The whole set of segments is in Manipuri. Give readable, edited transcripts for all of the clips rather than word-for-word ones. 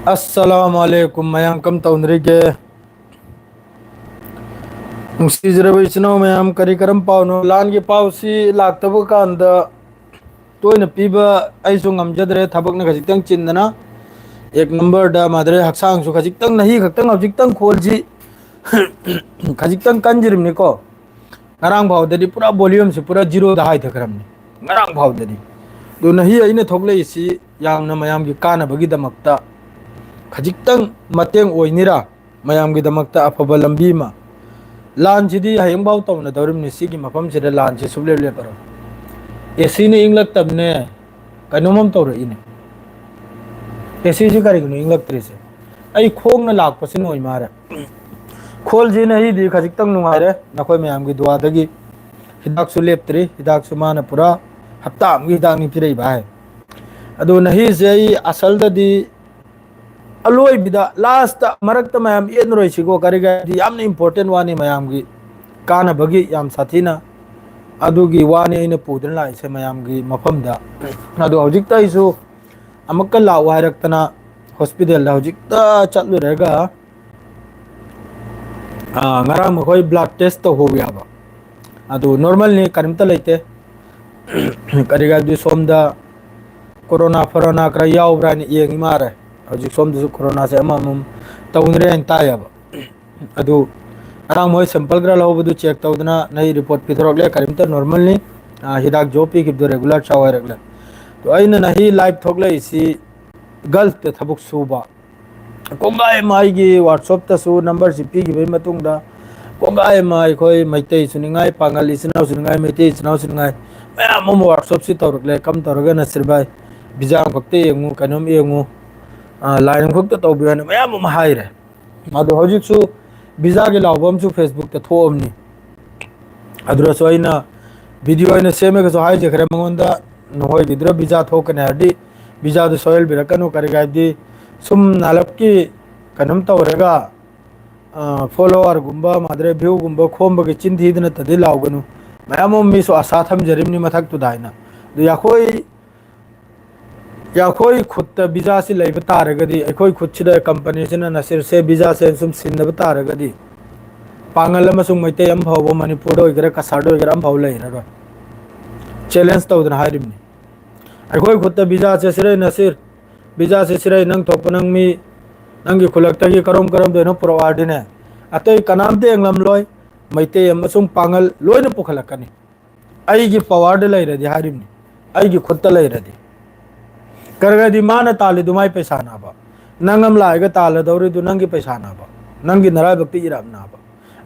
अस्सलामुअलैकुम मयाम कम तौनरीगे नुसीजरब इचनो मयाम करी करम पावनो लान के पावसी लाक्तब कांदा तोयन पीबा ऐसु ngamjadre थबकना खजितंग चिंदना एक नंबर दा मादरे हक्सांग सु खजितंग नहीं खतंग खजितंग खोलजी खजितंग कंजिरमनि को ngarang भावदरी पूरा वॉल्यूम से पूरा जीरो दा हाई थकरमनि ngarang भावदरी दो नहीं अइने थोकले इसी यामना मयाम की कानबगी दमकता खजितंग मतेंग ओइनिरा मयाम की दमकता अफब लंबी मा लान सिदी हयंग भाव तौना दौरिमनि सिगी मफम सिदा लान से सुबले ले करो एसी ने इंग्लक तबने कनोमम तौर इने एसी से करेगनो इंग्लक त्रिसे आई खोंग न लाक पसिन ओइ मारे खोल जी नहीं दी खजितंग नुंगारे नखोय मयाम की दुआ दगी हिदाक सु लेप्त्री हिदाक सु माना पूरा हफ्ता अमगी हिदाक नि पिरई भाई अदो नहीं से असल ददी अलोय बिदा लास्ट मरक्त मयाम एन रोय सिगो करेगा दी यामन इंपोर्टेंट वानी मयाम की काना बगी याम साथीना अदुगी वानी अइने पुदन लाइसे मयाम की मफमदा अदो हौजिकता इसु अमक्का लाव हायरक्तना हॉस्पिटल दा हौजिकता चलुरेगा ngarang makhoi blood test to hobiaba adu normal ni karimta leite kariga du somda corona corona kra yaubra ni yeng mare hojik somda su corona se amamum taunre en tayaba adu arang moi sample gra law budu check tawdna nai report pithorok le karimta normal ni hidak jo pi kibdo regular chawa regular to aina nahi live thogle isi gulf te thabuk suba कोंगाई माई की व्हाट्सएप तसु नंबर सिपी की भाई मतुंगदा कोंगाई माई कोई मैते सुनिंगाई पांगल इसनाव सुनिंगाई मैते इसनाव सुनिंगाई मैं मम व्हाट्सएप से तौरक ले कम तौरगा नसर भाई बिजाम खक्ते यंगु कनम यंगु लाइन खक्ते तौबियान मैं मम हाइरे मादो हजिक सु बिजा के लावबम सु फेसबुक ते थोमनी अदुरा सोइना वीडियो इन सेमे के सो हाइ जखरे मंगोंदा नहोय बिद्र बिजा थोकने हडी बिजा दो सोयल बिरकनो करेगा दी सुम नालप की कनम तौरगा फॉलोअर गुंबा मादरे व्यू गुंबा खोम के चिंधीदन तदि लावगनु मयाम मीसो आशा थमजरिमनि मथक तुदाइना याखोई खुद बिजा से लेब तारगदी अखोई खुद कंपनी से नसिर से बिजा से सुम सिनब तारगदी पांगल अमसुंग मैते अम भाव मणिपुर ओइगरा कसाड ओइगरा अम भाव लेररो चैलेंज तौदन हारिमनि अखोई खुद बिजा से सिरे नसिर बिजा से सिरे नंग थोप नंग मी नंगी खुलकता की करम करम दोनो प्रवार्डिने अतई कनाम दे एंगलम लोय मैते अमसुंग पांगल लोय न पुखलकनी अईगी पवार्ड लैरदि हारिमनि अईगी खुद लैरदि करगदि मान ताले दुमाई पैसा नाबा नंगम लायगा ताले दौरे दु नंगी पैसा नाबा नंगी नराय भक्ति इराम नाबा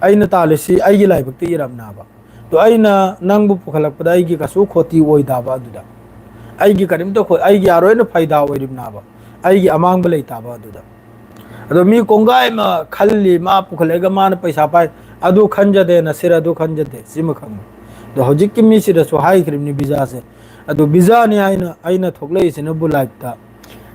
अईना ताले सी अईगी लाय भक्ति इराम नाबा तो अईना नंगबु पुखलकपदा अईगी कसु खोती ओइ दाबा दुदा अईगी करिम तो अईगी आरोयन फायदा ओइरिम नाबा अईगी अमांग बलै ताबा दुदा अदो मी कोंगाय मा खल्ली मा पुखलेगा मान पैसा पाय अदु खंजदे न सिर अदु खंजदे सिम खंग दो हजिक की मी सिर सो हाई क्रिमनी बिजा से अदु बिजा नि आइना थोकले इसिन बुलाइता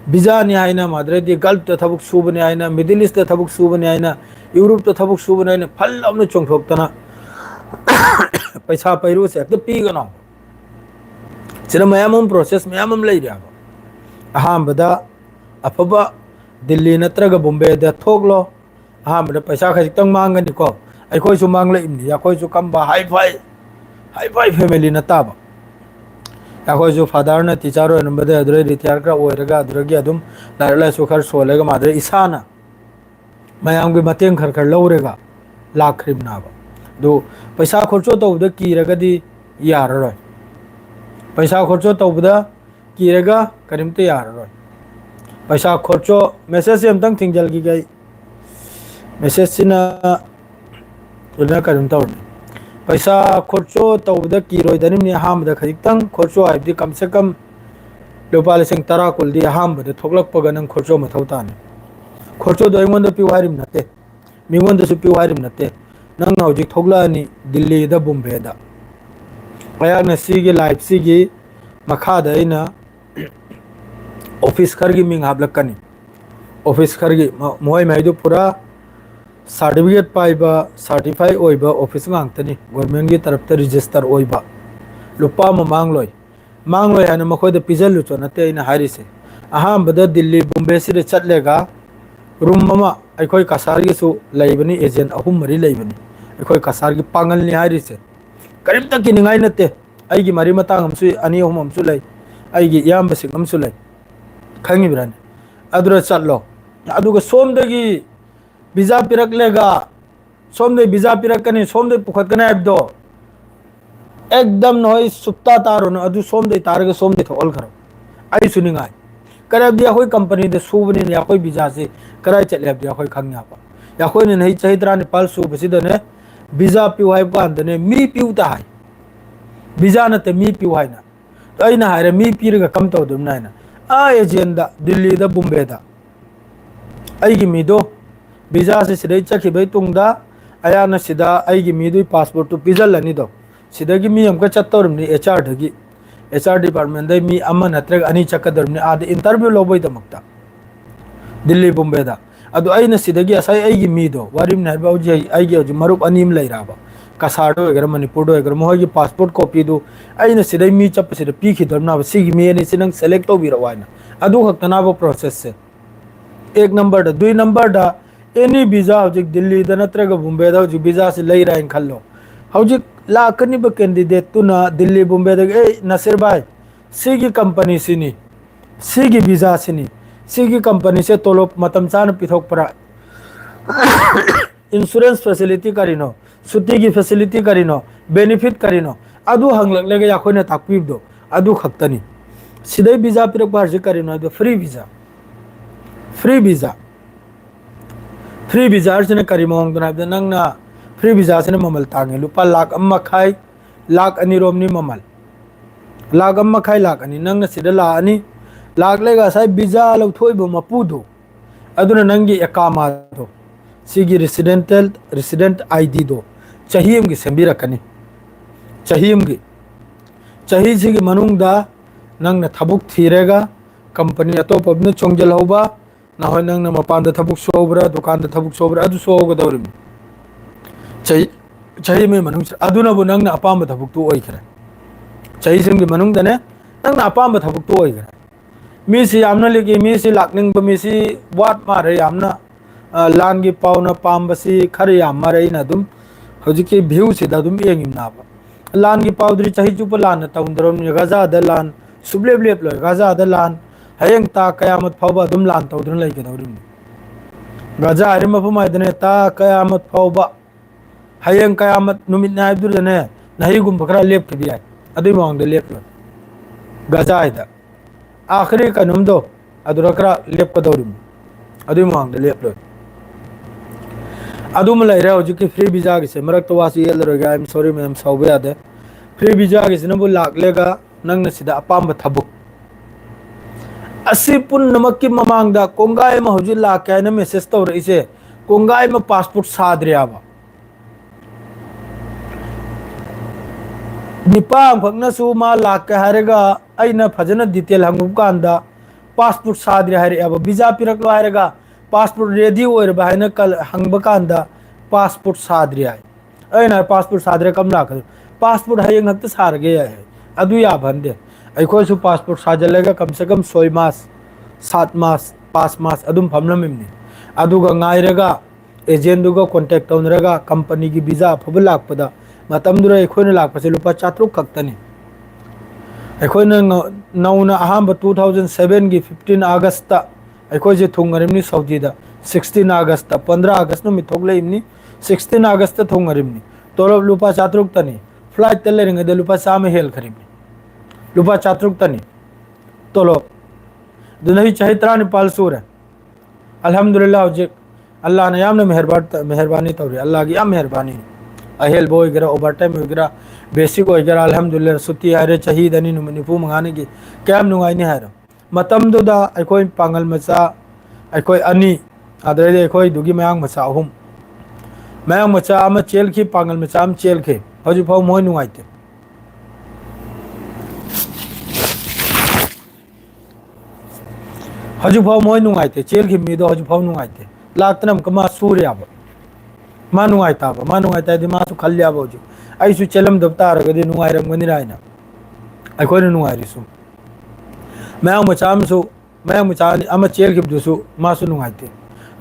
बिजा नि आइना माद्रे दि गल्फ त थबुक सुबने आइना मिडिल ईस्ट त थबुक सुबने आइना यूरोप त थबुक सुबने आइना फल अमन चोंथोक्तना पैसा पैरु से त पीगनो सिर मयाम प्रोसेस मयाम लैरिया अहांबदा अफबा दिल्ली नत्रगा बॉम्बे दा थोकलो अहांबदा पैसा खजितंग मांगनी को अखोय सु मांगले इमनी अखोय सु कम्बा हाई फाई फैमिली नताबा अखोय सु फादर न टीचर ओ नंबदे अदरे रिटायर का ओइरगा अदरगी अदुम लारला सु खर सोलेगा मादरे इसाना मयाम के मतेंग खर खर लौरेगा लाखरिम नाबा दो पैसा खर्चो तौबदा कीरगदी याररोय पैसा खर्चो तौबदा कीरगा करिमते याररोय पैसा खर्चो मैसेज से हमतंग थिंगजल की गई मैसेज सिना उलना करिम तौर पैसा खर्चो तौबदा कीरोय दनिमनि हामदा खजितंग खर्चो आइबदि कम से कम लोपा लिसिंग तरा कुलदी हामबदा थोकलकपगा नंग खर्चो मथौताने खर्चो दो एंगोंदा पिवारिम नते मिंगोंदा सु पिवारिम नते नंग हौजिक थोकलानी दिल्ली दा बॉम्बे दा अयागना सिगी लाइफ सिगी मखादा इना ऑफिस खरगी मिंग हाबलकनी ऑफिस खरगी मोय मैदु पूरा सर्टिफिकेट पाइबा सर्टिफाई ओइबा ऑफिस गांगतनी गवर्नमेंट की तरफ ते रजिस्टर ओइबा लुपा मांगलोय हाना मखोय द पिजल लुचो नते इन हारिसे अहांबदा दिल्ली बॉम्बे से चलेगा रूम अमा अखोई कसार की सु लेबनी एजेंट अहुम मरी लेबनी अखोई कसार की पांगल नि हारिसे करीब तक की निगाई नते अगी मरी मतांग हमसु अनि अहुम हमसु लै अगी याम बसिंग हमसु लै खंगी ब्राने अदुरा चलो अदुगा सोमदगी वीजा पिरकलेगा सोमदे वीजा पिरकनी सोमदे पुखतकने आबदो एकदम नोई सुप्ता तारो न अदु सोमदे तारगे सोमदे थोल खरो आई सुनिंगाई करे दिया कोई कंपनी दे सुबनी या कोई वीजा से कराई चले दिया कोई खंगा पा या कोई ने नहीं चाहिए तरह नेपाल सुब सिदने वीजा पिवाई कांदने मी पिउता है वीजा नते मी पिवाई ना तो आई ना हारे मी पीरगा कम तो दुम ना आ एजेंडा दिल्ली दा बॉम्बे दा आई की मीदो वीजा से सिदे चखि बै तुंगदा आया न सिदा आई की मीदु पासपोर्ट तो पिजल लनी दो सिदा की मी हमका चत्तोरमनी एचआर दगी एचआर डिपार्टमेंट दे मी अमन नत्रग अनि चक्कदरमनी आद इंटरव्यू लोबोय दमक्ता दिल्ली बॉम्बे दा अदु आई न सिदगी असai आई की मीदो वारिम न बाउजी आई की मरुप अनीम लैराबा कसाडो वगैरह मणिपुर वगैरह मोहगी पासपोर्ट कॉपी दो आई न सिदई मी चप सिद पी खिदरना सिगी मी ने सिनंग सेलेक्ट तो बिरवाना अदु खतना बो प्रोसेस से एक नंबर दा दुई नंबर दा एनी वीजा हजिक दिल्ली दा नत्रग बॉम्बे दा हजिक वीजा से लै राइन खल्लो हजिक लाकनी ब कैंडिडेट तुना दिल्ली बॉम्बे दा ए नसीर भाई सिगी कंपनी सिनी सिगी वीजा सिनी सिगी कंपनी से तोलो मतम चान पिथोक परा इंश्योरेंस फैसिलिटी करिनो सुट्टी की फैसिलिटी करिनो बेनिफिट करिनो अदु हंगलक याखोने ताकपीबदो अदु खक्तनी सिदई वीजा पिरक बारजे करिनो अदु फ्री वीजा फ्री वीजा अर्जने करी मोंग दना नंगना फ्री वीजा से ममल तांगे लुपा लाख अम्मा खाई लाख अनि रोमनी ममल लाख अम्मा खाई लाख अनि नंगना सिदा ला अनि लाख लेगा साइ वीजा लौथोइबो मपुदो अदुना नंगी एकामा दो सिगी रेसिडेंट आईडी दो चाहिए की सेंबिरकनी चाहिए चाही सिगी मनुंगदा नंगना थबुक थीरेगा कंपनी अतोपबने चोंगजलहौबा ना होय नंगना मपानदा थबुक सोबरा दुकानदा थबुक सोबरा अदु सोगदौरिम चाही में मनुंग अदुना बु नंगना अपाम थबुक तो ओइखरे चाही सिंगी मनुंगदने नंगना अपाम थबुक तो ओइखरे मीसी यामना लेके मीसी लाकनिंग ब मीसी वाट मारे यामना लांगी पावना पामबसी खरे याम मारे ना दुम हजिकी भ्यू से दुम येंगिम नाबा लान की पाउदरी चाही चुप लान तौंदरम गजा द लान सुबलेबलेब ल गजा द लान हयंग ता कयामत फावबा दुम लान तौदरन लैके दौरिम गजा हरि मफम आइदने ता कयामत फावबा हयंग कयामत नुमित नाय दुरने नही गुम बकरा लेप के बिया अदुई मांग दे लेप गजा आइदा आखिरी कनुम दो अदुरकरा लेप का दौरिम अदुई मांग दे लेप अदुम लैरे हजिकी फ्री वीजा की से मरक तो वासी येल रोगा आई एम सॉरी मैम सौबे आदे फ्री वीजा की से नबु लाकलेगा नंगना सिदा अपाम थबुक असी पुनमक की ममांगदा कोंगाई म हजि लाके न मेसेज तो रइसे कोंगाई म पासपोर्ट साद्रियाबा निपांग फगना सु मा लाके हारेगा आइना फजना डिटेल हंगु कांदा पासपोर्ट साद्रि हारे अब वीजा पिरकलो हारेगा पासपोर्ट रेडी होइरबा हाइना कल हंगबा कांदा पासपोर्ट साद्रि हाय अइना पासपोर्ट साद्रि कम लाख पासपोर्ट हायंग हत सारगे है अदु या भंदे अखोय सु पासपोर्ट साजलेगा कम से कम 6 मास 7 मास 5 मास अदुम फमलमिमनि अदुगा गायरेगा एजेंट दुगा कांटेक्ट तौनरेगा कंपनी की वीजा फब लाकपदा मतमदुरा अखोयना लाकपसे लुपा 4 खक्तनी अखोयना नौना अहम 2007 की 15 अगस्त अखोजे थोंगरिमनी सऊदी दा 16 अगस्त 15 अगस्त नो मिथोगलेइमनी 16 अगस्त थोंगरिमनी तोलब लुपा 4 तनी फ्लाइट तलेरिंग दे लुपा सामे हेल खरिमनी लुपा 4 तनी तोलब दुनही चाहित्रा नेपाल सूर है अल्हम्दुलिल्लाह हजे अल्लाह ने यामने मेहरबानी तौरी अल्लाह की याम मेहरबानी अहेल बो वगैरह ओवर टाइम वगैरह बेसिक वगैरह अल्हम्दुलिल्लाह सुती हारे चाहिद अनि नुमनिपु मंगाने की कैम नुगाइने हारो मतम दुदा अखोय पांगल मचा अखोय अनि अदरे अखोय दुगी मयांग मचा अहुम मयांग मचा अम चेल की पांगल मचा अम चेल के हजु फाव मोय नुगाइते हजु फाव मोय नुगाइते चेल की मीदो हजु फाव नुगाइते लाक्तनम कमा सूर्याब मा नुगाइता दि मा सु खल्याब हजु आइसु चेलम दबतार गदि नुगाइरम गनि राइना अखोय नुगाइरिसु मैं मचाम सो मैं मचा अम चेल की दुसु मा सु नुगाइते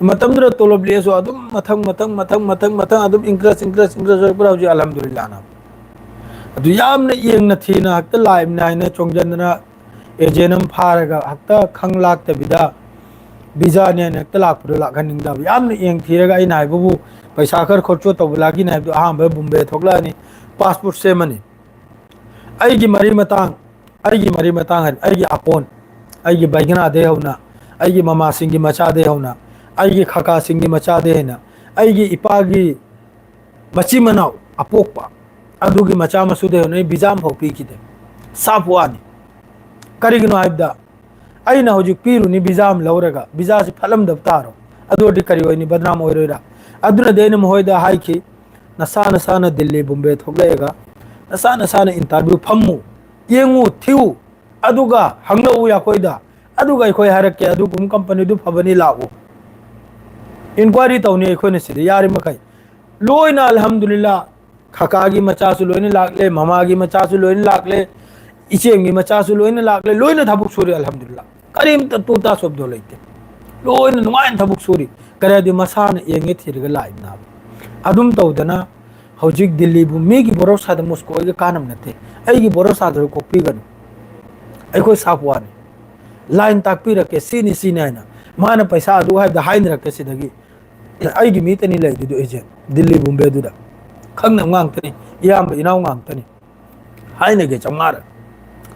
मतमदुरा तोलब लेसो अदुम मथंग मथंग मथंग मथंग मथंग अदुम इंक्रेस पूरा हुजी अल्हम्दुलिल्लाह ना अदु यामना येंगना थीना हक्ता लाइम नाइना चोंगजनना एजेनम फारगा हक्ता खंग लाक्ता बिदा वीजा ने हक्ता लाकपुर लाखनिंगदा यामना येंग थीरगा आई नाइबु पैसा खर खर्चो तबलागी नाइबु अहांबे बुम्बे थोकलानी पासपोर्ट सेमनी अईगी मरी मतांग अईगी अपोन अईगी बैगना दे होना अईगी ममा सिंगी मचा दे होना अईगी खका सिंगी मचा दे ना अईगी इपागी मची मनाव अपोकपा अदुगी मचा मसुदे होने बिजाम हो पी किदे साफ वानी करिगनो हाइबदा अईना हुजुक पीरुनी बिजाम लौरगा बिजा से फलम दबतारो अदोडी करी होइनी बदनाम होइरोरा अदुना देने मोइदा हाइकी नसा दिल्ली बुम्बे थोगलेगा नसा इंटरव्यू फम्मु येंगु थिउ अदुगा हंगलौ याकोइदा अदुगा अखोय हारके अदुगुम कंपनी दु फबनी लाओ इंक्वायरी तौनी अखोने सिदे यारि मखै लोइना अल्हम्दुलिल्लाह खकागी मचासु लोइना लागले ममागी मचासु लोइना लागले इचेंगी मचासु लोइना लागले लोइना थबुक सूरी अल्हम्दुलिल्लाह करीम त तोता शब्दो लेते लोइना नुआइन थबुक सूरी करेदि मसान येंगे थिरगा लाइना अदुम तौदना हौजिक दिल्ली बु मेगी भरोसा द मुस्को के कानम नते अईगी भरोसा द को पीगन अखोय साफवानी लाइन ताकपी रखे सीनी है माना पैसा अदु हाय द हाइन रखे सिदगी अईगी मीतनी ले दु एजे दिल्ली बुम्बे दुदा खंगना ngang इयाम इनाव ngang तनी हाइनगे चमार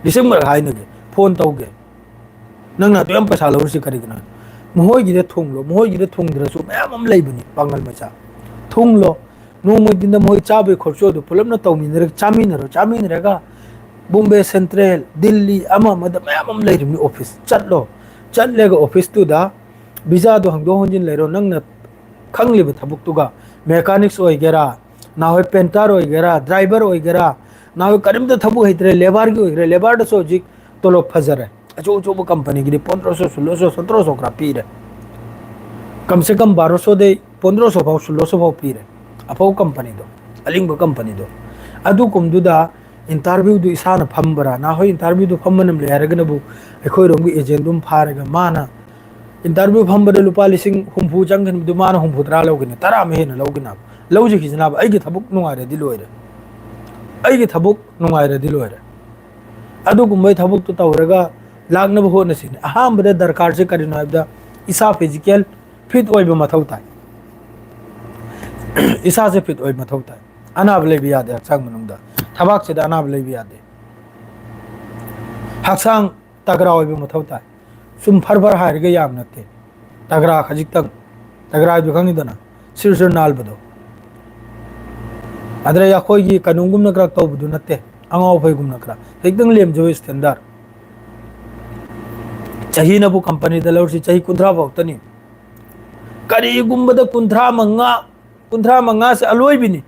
दिसंबर हाइनगे फोन तौगे नंगना तो यम पैसा लौरसि करिगना मोहोयगिदे थुंगद्रसु मैम लेबनी पांगल मचा थुंगलो नोंगदिन मोय चाबे खर्चो दु पुलमना तौमिनर चामिनरगा बॉम्बे सेंट्रल दिल्ली अमा मद मैम लेरिमि ऑफिस चलेगा ऑफिस तुदा वीजा दो हंगदो हंजिन लेरो नंगना खंगलिबे थबुकतुगा मैकेनिक्स ओइगेरा ना होय पेंटर ओइगेरा ड्राइवर ओइगेरा ना होय करिमदा थबु हेतरे लेबर की ओइगेरा लेबर द सोजिक तोलो फजर है अचो कंपनी की 1500 1600 1700 क्रा पी रे कम से कम 1200 दे 1500 भाव 1600 भाव पी रे अफो कंपनी दो अलिंग कंपनी दो अदु कुमदुदा इंटरव्यू दु इसाना फंबरा ना हो इंटरव्यू दु फंबनम ले हरगनबु अखोय रोंगी एजेंट दुम फारगा माना इंटरव्यू फंबदे लुपा लिसिंग हुमफु जंगन दु माना हुमफु तरा लौगने तरा मेहन लौगना लौजि खिजनाब अइगे थबुक नुंगारे दिलोइरे अइगे थबुक नुंगारे दिलोइरे अदु गुमै थबुक तो तौरगा लागनब होनसिन अहामबदे दरकार से करिनो हाबदा इसा फिजिकल फिट ओइबो मथौ ताई इसा से फिट ओइ मथौ ताई अनाब लेबि यादे हक्सांग मनुंगदा थबाक से अनाब लेबि यादे हक्सांग तगरा ओइबो मथौ ताई सुम फरफर हारगे याम नते तगरा खजिक तक तगरा जो खंगिदना सिर नाल बदो अदरे याखोयगी कनुंगुम नकरा तौबदु नते अंगाव फैगुम नकरा एकदम लेम जो स्टैंडर्ड चाही नबु कंपनी दलौरसी चाही 15 भक्तनी करीगुम्बद 15 मंगा से अलोइबिनी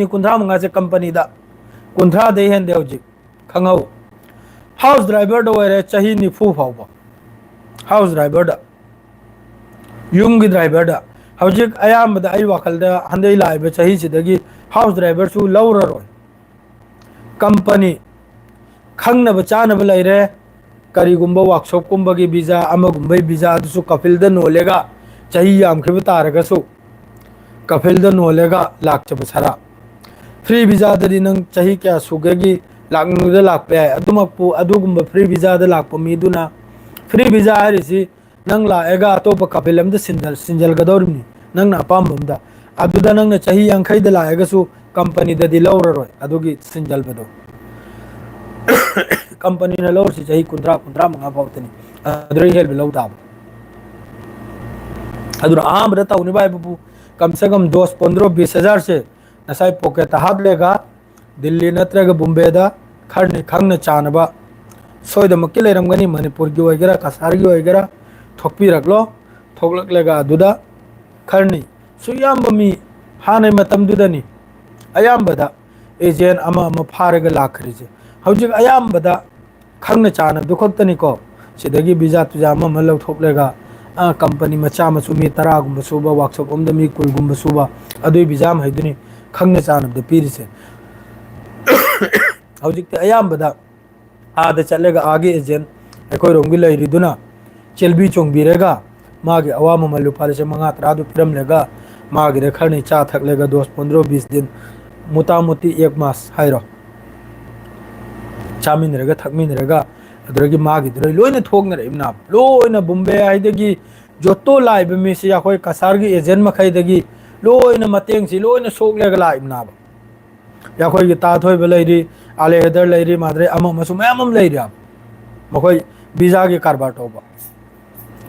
15 से कंपनी दा 15 दे हेंदे हौजिक खंगौ हाउस ड्राइवर दो रे चाही निफु फावबा हाउस ड्राइवर दा युमगी ड्राइवर दा हौजिक अयामबदा आई वाखलदा हंदै लाइबे चाही सिदगी हाउस ड्राइवर सु लौररोय कंपनी खंगनब चानब लैरे करीगुम्बा वर्कशॉप कुंबगी वीजा अमगुम्बा वीजा अदुसु कफिलदा नोलेगा चाही यामखिब तारगसु कफिलदा नोलेगा लाकचब सरा फ्री वीजा ददि नंग चाही क्या सुगेगी लाकनुदा लाकपे अदुमकपु अदुगुम्बा फ्री वीजा दा लाकप मीदुना फ्री वीजा हारिसि नंग लाएगा अतोप कफिलमदा सिंजल गदौरमनि नंगना अपामबमदा अदुदा नंगना चाही यांखैदा लाएगसु कंपनी ददि लौररोय अदुगी सिंजल बदो कंपनी ने लौर से चाही 15 मंगा पावतनी अदरे हेल लौ ताब अदुर आम रता उनि बाय बबू कम से कम 10-15-20 हजार से नसाई पॉकेट हाब लेगा दिल्ली नत्रगा बॉम्बे दा खरने खंगना चानबा सोयद मक्के लेरमगनी मणिपुर की वगैरह कसार की वगैरह थोपी रखलो थोकलक लेगा दुदा खरनी सुयाम बमी हाने मतम दुदनी अयाम बदा एजेंट अमा फारगा लाखरिजे हौजिक अयामबदा खंगना चाना दुखतनीको सिदगी वीजा तुजा अमा लौथोकलेगा कंपनी मचा मसु मी 10 गुम्बा सुबा वर्कशॉप ओमदा मी 10 गुम्बा सुबा अदुई वीजा हैदुनी खंगना चाना द पीरिसे हौजिक अयामबदा आदा चलेगा आगे एजेंट अखोय रोंगी लैरिदुना चेलबी चोंगबिरेगा मागे अवा ममल लुपा लिसिंग मंगा तरादु पिरमलेगा मागे खरनी चा थकलेगा दोस 15-20 दिन मुता मुती 1 मास हाइरो चामिनरेगा थकमिनरेगा अदरगी मागी दरे लोइना थोगनरे इमना लोइना बुम्बे हाइदगी जोतो लाइब मिसी याखोय कसारगी एजेंट मखैदगी लोइना मतेंगसी लोइना सोगलेगा लाइबना याखोय गी ताथोय बलैरी आले हेदर लैरी माद्रे अमम मसु मैमम लैरी मखोय वीजा के कारबार तौबा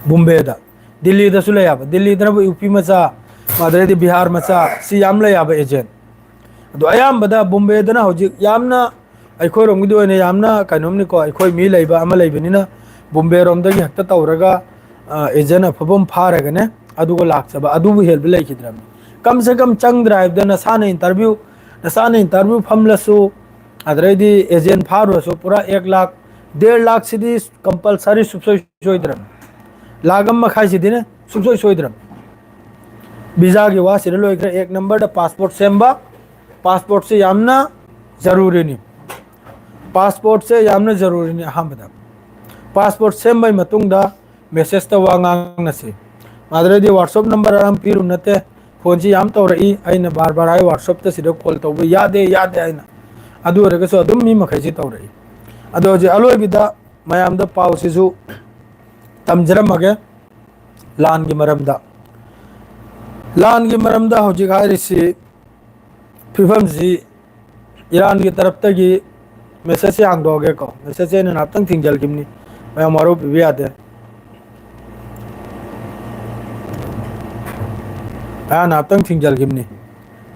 बुम्बे दा दिल्ली दा सुले याबा दिल्ली दा यूपी मचा माद्रे दि बिहार मचा सी याम ले याबा एजेंट अदो अयाम बदा बुम्बे दा ना होजि यामना अखोय रोमगिदो ने यामना कनोमनि को अखोय मी लैबा अमा लैबनिना बुम्बे रोम दगी हक्ता तौरगा एजेंट अफबम फारगने अदुगो लाक्सबा अदुबु हेल्प लैखिद्राम कम से कम चंग ड्राइव दा नसाने इंटरव्यू फमलसु अदरैदी एजेंट फारसु पूरा 1 लाख 1.5 लाख सिदी कंपलसरी सुबसोय सोइद्रम लागम मखाई सिदी ने सुबसोय सोइद्रम वीजा के वा सिर लोइग्रे 1 नंबर दा पासपोर्ट सेम्बा पासपोर्ट से यामना जरूरी नहीं पासपोर्ट से यामना जरूरी नहीं अहमदा पासपोर्ट सेम्बा मतुंगदा मैसेज ता वांगांग नसे माद्रेदी व्हाट्सएप नंबर आराम पीरु नते फोन जी याम तौरई आइना बार बार आई व्हाट्सएप ता सिदा कॉल तौबे यादे आइना अदु रगसो अदुम मी मखैसी तौरई अदो जे अलोइबिदा मयामदा पाउसिसु तमजरमगे लान की मरमदा हौजिक हाइरिसि फिफम जी ईरान की तरफ तगी मैसेज से आंगदोगे को मैसेज से ने नापतंग थिंगजल किमनी मैं मारो भी आते आ नापतंग थिंगजल किमनी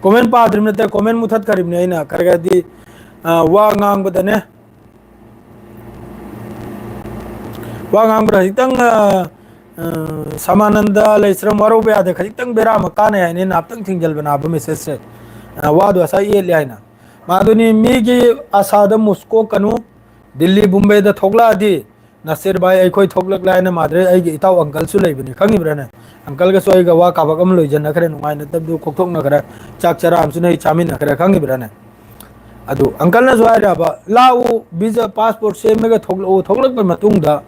कमेंट पाद्रिम नते कमेंट मुथत करिमने आइना करगदी वा ngang बदने वा ngang बरा हितंग समानंदा लेश्रम मारो भी आते खजितंग बेरा मकाने है ने नापतंग थिंगजल बना ब मैसेज से वाद वसा ये लेना मादुनी मीगी आसाद मुस्को कनु दिल्ली बुम्बे द थोगला दी नसीर भाई अखोय थोगलक लाइन माद्रे आई इताव अंकल सु लेबनी खंगी ब्रने अंकल के सोई गवा काबकम लोइजन नखरे नुगाय न तब कोकथोक नखरे चाक चरा हमसु नै चामिन नखरे खंगी ब्रने अदु अंकल न जोय राबा लाउ वीजा पासपोर्ट से मेगा थोगलक पर मतुंगदा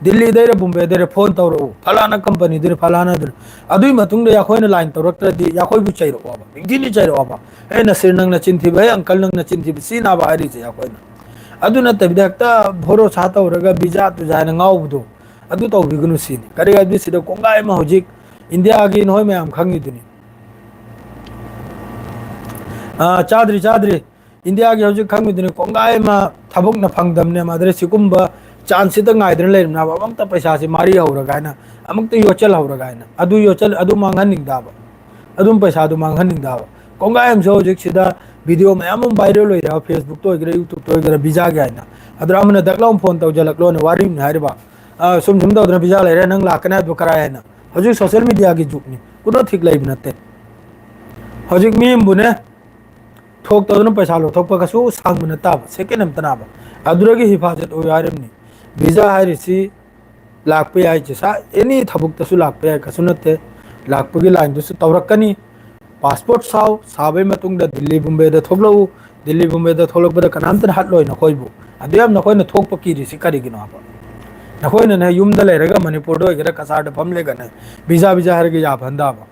दिल्ली दे बुम्बे दे फोन तौरो फलाना कंपनी दे फलाना दे अदुई मतुंग याखोयना लाइन तौरक्तदी याखोय बु चैरो बाबा इंदिनी चैरो बाबा ए नसीर नंग न चिंथि भाई अंकल नंग न चिंथि सीना बारी से याखोयना अदु न तबिदक्ता भोरो सा तौरगा वीजा तु जायना ngaubdo अदु तौबिगनु सीनी करेगा दि सिदा कोंगाय मा होजिक इंडिया गी नोय मैम खंगी दुनी चादरी इंडिया गी होजिक खंगी दुनी कोंगाय मा थबुक न फंगदमने मादरे सिकुंबा चांस से गाइदन लेना अमत पैसा से मारी हौरगायना अमुक योचल हौरगायना अदु योचल अदु मांगहनिंगदाबा अदुम पैसा दु मांगहनिंगदाबा कोंगाय हम होजिक वीडियो मैम वायरल होइरा फेसबुक तो होइरा यूट्यूब तो होइरा वीजा गायना अदरामन दगलाम फोन तौजलकलो ने वारी ने हारिबा सुम दौदन वीजा लेरे नंग लाकना दु करायना होजिक सोशल मीडिया की जुगनी कुनो ठीक लाइब नते होजिक मीम बुने थोक तौदन पैसा लो थोक पकसु सांग बनता सेकेंड हम तनाबा अदुरगी हिफाजत ओ यारमनी वीजा हारिसी लाखपे याय सा एनी थबुक तसु लाखपे याय कसु नते लाखपगी लाइन दुसु तौरकनी पासपोर्ट साबे मतुंग दा दिल्ली बुम्बे दा थोगलो दिल्ली बुम्बे दा थोलक बदा कनामतन हाटलोय नखोयबु अदयम नखोयन थोक पकीरि सि करिगिनो आपा नखोयन ने युम दा लेरगा मणिपुर दो गेरा कसाड फमले गने वीजा हरगे या भंदाबा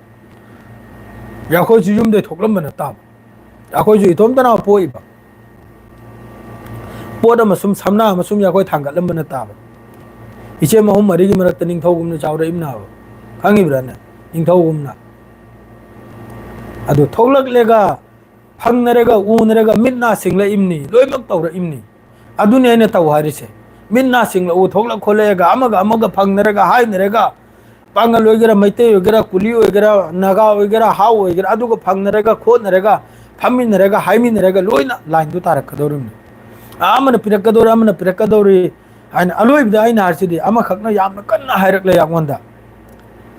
याखोय जु युम दे थोकलम बना ताब याखोय जु इतोम तना पोइबा पोदा मसुम समना मसुम याखोय थांगलम बना ताब इचे महम मरी की मरत निंगथौगुमने चावरे इमना खंगी ब्राने निंगथौगुमना अदु थोलक लेगा फंगनरेगा ऊनरेगा मिन्ना सिंगले इमनी लोइमक तौर इमनी अदुने ने तौ हारिसे मिन्ना सिंगले ऊ थोलक खोलेगा अमग फंगनरेगा हाइनरेगा पांगल वगैरह मैते वगैरह कुली वगैरह नगा वगैरह हाउ वगैरह अदुको फंगनरेगा खोनरेगा फमिनरेगा हाइमिनरेगा लोइना लाइन दु तारकदोरम आमन पिरकदोरी आइन अलोइबदा आइन हारसिदि अमा खकना यामना कन्ना हाइरकले यागोंदा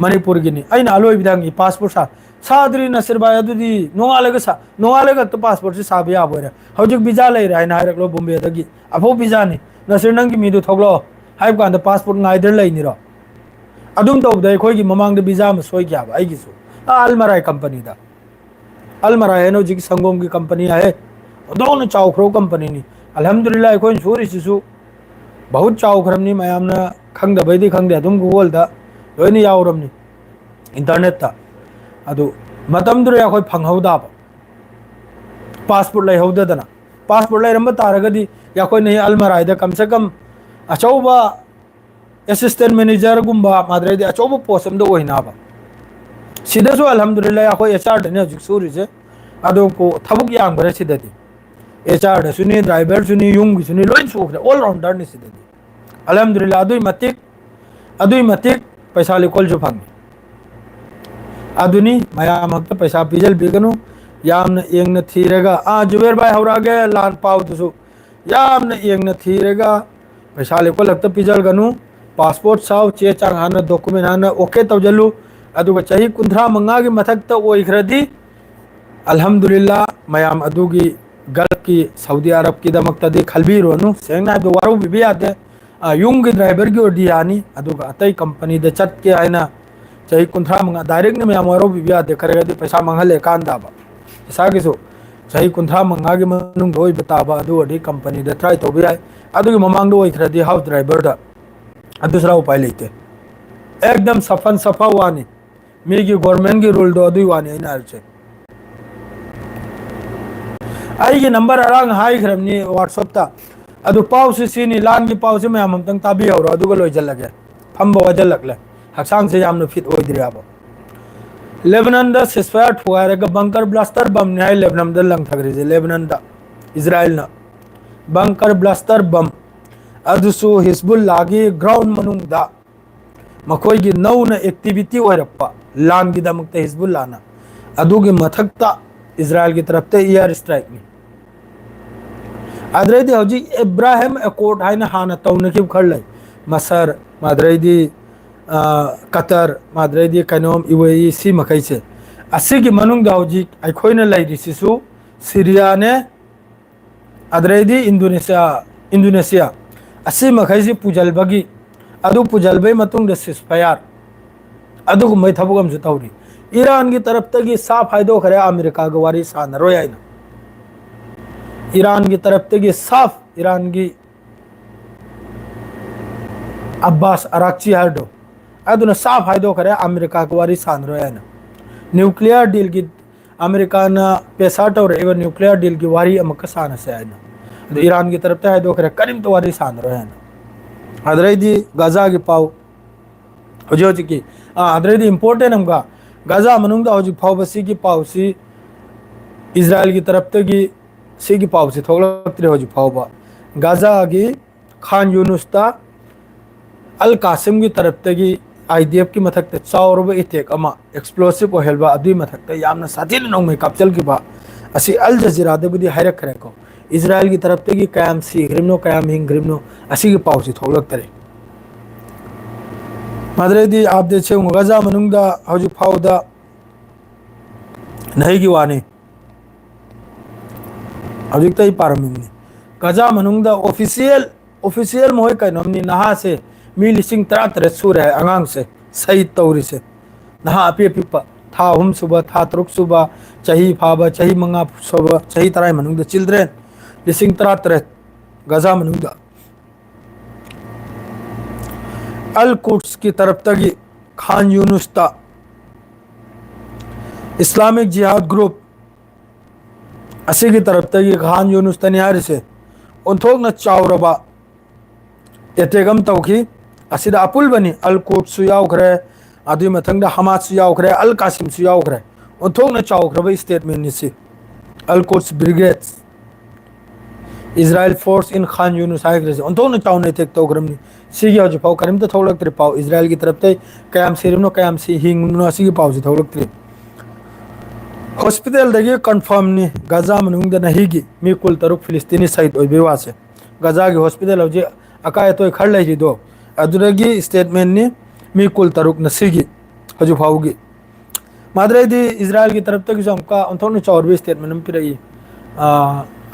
मणिपुर गिनी आइन अलोइबदांगी पासपोर्ट सादरी नसीर भाई अदुदी नोंगालेगा तो पासपोर्ट से साब याबोरे हौजिक वीजा लेरे आइन हाइरकलो बुम्बे दगी अफो वीजा नि नसीर नंगी मीदु थोगलो हाइब कांदा पासपोर्ट नाइदर लेनिरो अदुम तौबदा अखोयगी ममांग द वीजा म सोय क्या आइगिसु अलमराय कंपनी दा अलमराय नो जिक संगोम की कंपनी है दोनो चाउखरो कंपनी नि अल्हम्दुलिल्लाह अखोय सुरिसिसु बहुत चाउखरमनी मयामना खंगदबैदी खंगदे अदुम गूगल दा लोइन यावरमनी इंटरनेट ता अदु मतमदुर याखोय फंगहौदाब पासपोर्ट लेहौददना पासपोर्ट लेरम तारगदी याखोय नहीं अलमराइदा कम से कम अचौबा असिस्टेंट मैनेजर गुम्बा माद्रेदी अचौबा पोस्ट अमदा ओइनाबा सिदसु अल्हम्दुलिल्लाह याखोय एचआर दने हजिक सूरिजे अदो को थबुक यांगबरे सिददी एचआर सुनी ड्राइवर सुनी युंग सुनी लोइन सुखरे ऑल राउंडर नि सिददी अल्हम्दुलिल्लाह अदुई मतिक पैसा लेकोल जो फंगे अदुनी मयाम हक्त पैसा पिजल बिगनु यामन येंगन थीरेगा जुबेर भाई हौरागे लान पाव तुसु यामन येंगन थीरेगा पैसा लेकोल हक्त पिजल गनु पासपोर्ट साव चे चांग हाना डॉक्यूमेंट हाना ओके तवजलु अदुगा चाही कुंद्रा मंगा की मथक ओइखरदी अल्हम्दुलिल्लाह मयाम अदुगी गल्फ की सऊदी अरब की दमक्तदी खलबीरोनु सेंगना दो वारो बिबी आते युंग ड्राइवर की ओडी यानी अदुगा अतई कंपनी दे चट के आइना चाही कुंद्रा मंगा डायरेक्ट ने मयाम वारो बिबी आते करेगा पैसा मंगले कांदाबा पैसा किसो चाही कुंद्रा मंगा की मनुंग दोई बताबा अदु ओडी कंपनी दे ट्राई तो भी आए अदुगी ममांग दो ओइखरदी हाउस ड्राइवर दा दूसरा उपाय लेते एकदम सफन सफा वानी मीगी गवर्नमेंट की रूल दो अदुई वानी आइना आरचे आई नंबर अरांग हाई खरमनी व्हाट्सएप ता अदु पाव से सीनी लान की पाव से मैं हम तंग ताबी और अदुगा लोय जल लगे हम बवजल लगले हक्सांग से यामनो फिट ओइ दिराबो लेबनान दा सिसफायर ठुआरे का बंकर ब्लास्टर बम ने हाई लेबनान दा लंग थगरी जे लेबनान दा इजराइल ना बंकर ब्लास्टर बम अदुसु हिजबुल्लाह की ग्राउंड मनुंग दा मखोई की नौना एक्टिविटी ओइरप्पा लान की दमकते हिजबुल्लाह ना अदुगी मथकता इजराइल की तरफ से एयर स्ट्राइक में अदरेदी हजी इब्राहिम अकोर्ड है ना हाना तौन की खड़े मसर मादरेदी कतर मादरेदी कनोम यूएई सी मखई से अस्सी की मनुंग हजी अखोइना लेरिसिसु सीरिया ने अदरेदी इंडोनेशिया अस्सी मखई से पुजलबगी अदु पुजलबई मतुंग द सिसफायर अदु मै थबुगम से तौरी ईरान की तरफ तक साफ फायदो खरे अमेरिका के वारी सानरो याइना ईरान की तरफ तक साफ ईरान की अब्बास अराक्ची हरडो अदुना साफ फायदो खरे अमेरिका के वारी सानरो याइना न्यूक्लियर डील की अमेरिका ना पैसा और एवं न्यूक्लियर डील की वारी अमक साना से आइना ईरान की तरफ तक खरे करीम तो वारी सानरो याइना अदरेदी गाजा की पाव हजो की अदरेदी इंपोर्टेंट हमका गाजा मनुंग हजी फावसी की पावसी इजराइल की तरफ की पावसी थोड़े हजी फावबा गाजा की खान यूनुस्ता अल कासिम की तरफ की आईडीएफ की मथक चाव इटेक एक्सप्लोसिव ओहेलबा अदुई मथक यामना साथीन नोंमै कापचल की बा असी अल जजीरादबुदी हायरखरे को इजराइल की तरफ की कयाम सीग्रिमनो कयाम हिंग्रिमनो असी की पावसी थोड़े मदरेदी आप देखे गजा मनुंग हजी फाउदा नहीं की वानी हजिक तई पारमिंगनी गजा मनुंग ऑफिशियल मोय कनोमनी नहा से मी लिसिंग तरा तरह सूर है अंगांग से सही तौरी से नहा अपी पिपा था हम सुबह था तरुक सुबह चही फाबा चही मंगा सुबह चही तराई मनुंग चिल्ड्रेन लिसिंग तरा तरह गजा मनुंग अल कुड्स की तरफ तक खान यूनुस्ता इस्लामिक जिहाद ग्रुप असी की तरफ तक खान यूनुस्ता निहार से उन्थोक न चावरबा एतेगम तौखी असिदा अपुल बनी अल कुड्स यावखरे अदुई मथंग हमास यावखरे अल कासिम यावखरे उन्थोक न चावखरबा स्टेटमेंट निसी Al Quds brigades Israel force in Khan Younis हाइग्रेस उन्थोक न चावने तेक तौखरमनी सिगी हजु पाव करीम तो थोड़े पाव इजराइल की तरफ से कयाम सीरिमनो कयाम सी हिंगनो असी पाव से थोड़े हॉस्पिटल दगे कंफर्म नि गजा मनुंग नहीगी मी कुल तरुक फिलिस्तीनी सहित ओइबेवासे गजा की हॉस्पिटल हजि अकाय तो खड़ लही दो अदुरगी स्टेटमेंट नि मी कुल तरुक नसीगी हजु फावगी मादरेदी इजराइल की तरफ तक जमका उन्थोन चौरबी स्टेटमेंट पिरई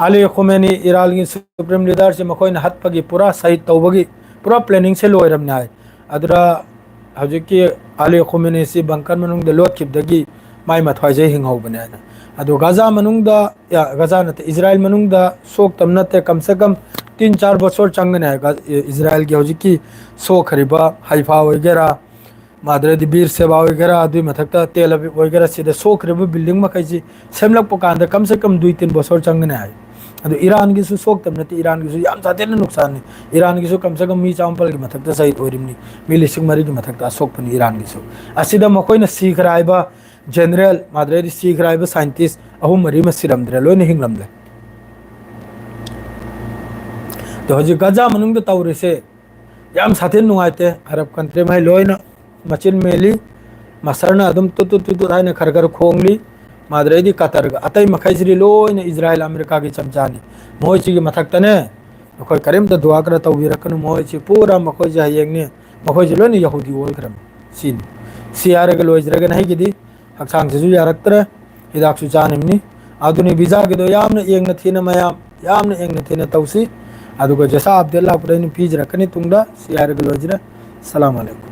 अली खुमैनी ईरान की सुप्रीम लीडर से मखोइन हत्पगी पूरा सहित तौबगी पूरा प्लानिंग से लोरमने है अदरा हजिकी अली खुमैनी से बंकर मनुंग लोट खिबदगी माई मथवाइजे हिंगहौबने है अदो गजा मनुंग या गजा नते इजराइल मनुंग सोक तमनते कम से कम 3-4 बछर चंगने है इजराइल की हजिकी सो खरीबा हाइफा वगैरह मादरदी वीर सेवा वगैरह अदुई मथक्ता तेल अबीब वगैरह सिदा सोखरेब बिल्डिंग मखैसी सेमलक पकांदा कम से कम 2-3 बछर चंगने आय अदु ईरान की सोख तब नती ईरान की याम साथेन नुकसान ने ईरान की कम से कम मी चांपल की मथक्ता सहित ओरिमनी मी लिसिंग मरी की मथक्ता सोख पनी ईरान की असिदा मखोइना सीख रायबा जनरल मादरदी सीख रायबा साइंटिस्ट अहुम मरी मसिरमद्रे लोइन हिंगलमदे तो हजी गजा मनुंग तौरिसे याम साथेन नुआइते अरब कंट्री में लोइन मचिन मेली मसरना अदम तुतु हाइना खरखर खोंगली मादरेदी कतर अतई मखैसरी लोइन इजराइल अमेरिका की चमचानी मोइची की मथक्तने मखोय करीमता दुआ कर तौबिरकनु मोइची पूरा मखोय जहयंगने मखोय लोइन यहूदी ओलखरम सीन सियारग लोइजरग नहीं गिदी हक्सांग सिजु यारक्तरे हिदाकसु चानिमनी आदुनी वीजा गिदो यामना येंगना थीना मयाम यामना येंगना थीना तौसी अदुगा जैसा अब्दुल्ला पुरैन पीज रखनी तुंगदा सियारग लोइजरा सलाम अलैकुम